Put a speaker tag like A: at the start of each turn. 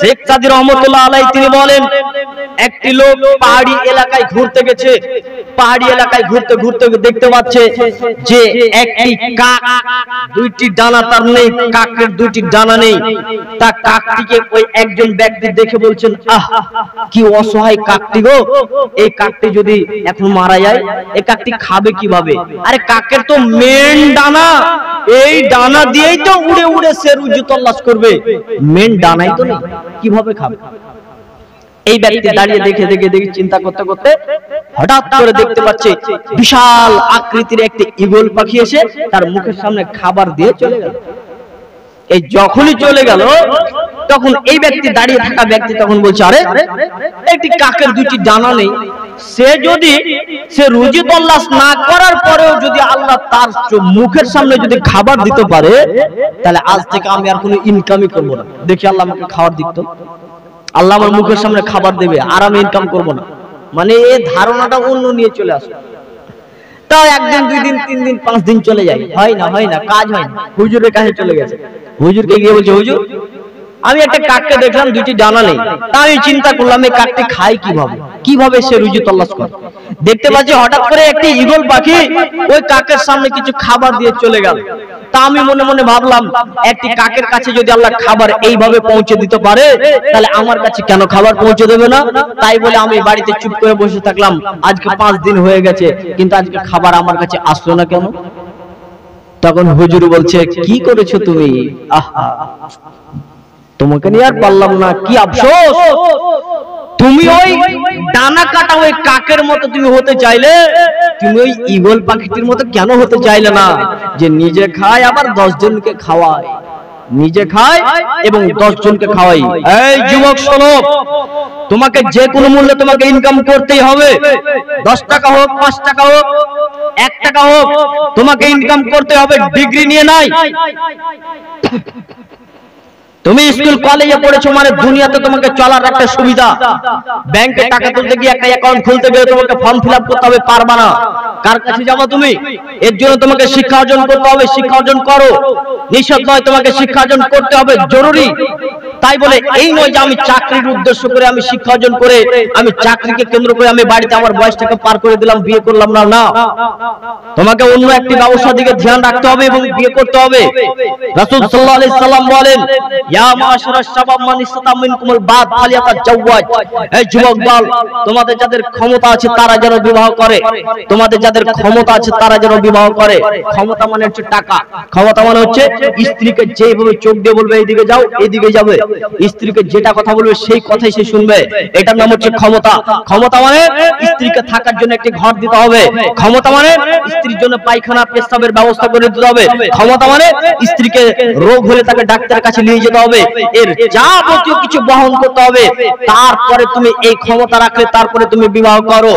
A: শেখ সাদি রহমতুল্লাহ আলাইহি তিনি বলেন একটি লোক পাহাড়ি এলাকায় ঘুরতে গেছে, পাহাড়ি এলাকায় ঘুরতে ঘুরতে দেখতে পাচ্ছে যে একটি কাক, দুইটি ডানা তার নেই, কাকের দুইটি ডানা নেই। তা কাকটিকে ওই একজন ব্যক্তি দেখে বলছেন, আহ কি অসহায় কাকটি গো, এই কাকটি যদি এখন মারা যায় এই কাকটি খাবে কিভাবে? আরে কাকের তো মেন ডানা, এই ডানা দিয়েই তো উড়ে উড়ে সে রুজি তল্লাশ করবে, মেন ডানাই তো নেই, কিভাবে খাবে? এই ব্যক্তি দাঁড়িয়ে দেখে দেখে দেখে চিন্তা করতে করতে হঠাৎ করে দেখতে পাচ্ছে বিশাল আকৃতির একটি ঈগল পাখি এসে তার মুখের সামনে খাবার দিয়ে চলে গেল। এই যখনই চলে গেল তখন এই ব্যক্তি দাঁড়িয়ে থাকা ব্যক্তি তখন বলছে, আরে একটি কাকের দুটি ডানা নেই, সে যদি সে রুজি তল্লাশ না করার পরেও যদি আল্লাহ তার মুখের সামনে যদি খাবার দিতে পারে, তাহলে আজ থেকে আমি আর কোনো ইনকামই করবো না, দেখি আল্লাহ আমাকে খাবার দিত, আল্লাহ আমার মুখের সামনে খাবার দেবে আর আমি ইনকাম করবো না। মানে এই ধারণাটা অন্য নিয়ে চলে আসে। তাও একদিন, দুই দিন, 3 দিন, 5 দিন চলে যায়, হয় না, কাজ হয় না। হুজুরের কাছে চলে গেছে, হুজুরকে গিয়ে বলছে, হুজুর আমি একটা কাককে দেখলাম দুইটি ডানা নেই, তা আমি চিন্তা করলাম এই কাকটি খায় কিভাবে সে রুজি তল্লাশ করে। দেখতে পাচ্ছি হঠাৎ করে একটি ঈগল পাখি ওই কাকের সামনে কিছু খাবার দিয়ে চলে গেল। তা আমি মনে মনে ভাবলাম একটি কাকের কাছে যদি আল্লাহ খাবার এইভাবে পৌঁছে দিতে পারে, তাহলে আমার কাছে কেন খাবার পৌঁছে দেবে না? তাই বলে আমি বাড়িতে চুপ করে বসে থাকলাম। আজকে 5 দিন হয়ে গেছে, কিন্তু আজকে খাবার আমার কাছে আসলো না কেন? তখন হুজুর বলছে, কি করেছো তুমি? আহা, তোমাকে নিয়ে আর পারলাম না, কি আফসোস, তুমি ওই ডানা কাটা ওই কাকের মতো তুমি হতে চাইলে, তুমি ওই ঈগল পাখিটির মতো কেন হতে চাইলে না, যে নিজে খায় আবার 10 জনকে খাওয়ায়, নিজে খায় এবং 10 জনকে খাওয়াই। এই যুবক শোনো, তোমাকে যে কোনো মূল্যে তোমাকে ইনকাম করতেই হবে, 10 টাকা হোক, 5 টাকা হোক, 1 টাকা হোক, তোমাকে ইনকাম করতে হবে। ডিগ্রি নিয়ে নাই, তুমি স্কুল কলেজে পড়েছো মানে দুনিয়াতে তোমাকে চলার একটা সুবিধা। ব্যাংকে টাকা তুলতে গিয়ে একটা অ্যাকাউন্ট খুলতে গেলে তোমাকে ফর্ম ফিল আপ করতে হবে, পারবা না, কার কাছে যাবো তুমি? এর জন্য তোমাকে শিক্ষা অর্জন করতে হবে, শিক্ষা অর্জন করো, নিঃশর্ত নয়, তোমাকে শিক্ষা অর্জন করতে হবে, জরুরি। তাই বলে এই নয় যে আমি চাকরির উদ্দেশ্য করে আমি শিক্ষা অর্জন করে আমি চাকরিকে কেন্দ্র করে আমি বাড়িতে আমার বয়সটাকে পার করে দিলাম, বিয়ে করলাম না। না, তোমাকে অন্য একটি ব্যবসার দিকে ধ্যান রাখতে হবে এবং বিয়ে করতে হবে। রাসূল সাল্লাল্লাহু আলাইহি সাল্লাম বলেন, ইয়া মাশারাশ শাবাব মান ইসতাতা মিনকুমুল বাত ফালিয়াতাজাওয়াজ। এই যুবক দল, তোমাদের যাদের ক্ষমতা আছে তারা যেন বিবাহ করে, তোমাদের যাদের ক্ষমতা আছে তারা যেন বিবাহ করে। ক্ষমতা মানে হচ্ছে টাকা, ক্ষমতা মানে হচ্ছে স্ত্রীকে যেভাবে চোখ দিয়ে বলবে এইদিকে যাও, এইদিকে যাবে, স্ত্রীকে যেটা কথা বলবে সেই কথাই সে শুনবে, এটার নাম হচ্ছে ক্ষমতা। ক্ষমতা মানে স্ত্রীকে থাকার জন্য একটি ঘর দিতে হবে, ক্ষমতা মানে স্ত্রীর জন্য পায়খানা পেশাবের ব্যবস্থা করে দিতে হবে, ক্ষমতা মানে স্ত্রীকে রোগ হলে তাকে ডাক্তারের কাছে নিয়ে যেতে হবে, এর যাবতীয় কিছু বহন করতে হবে। তারপরে তুমি এই ক্ষমতা রাখলে তারপরে তুমি বিবাহ করো।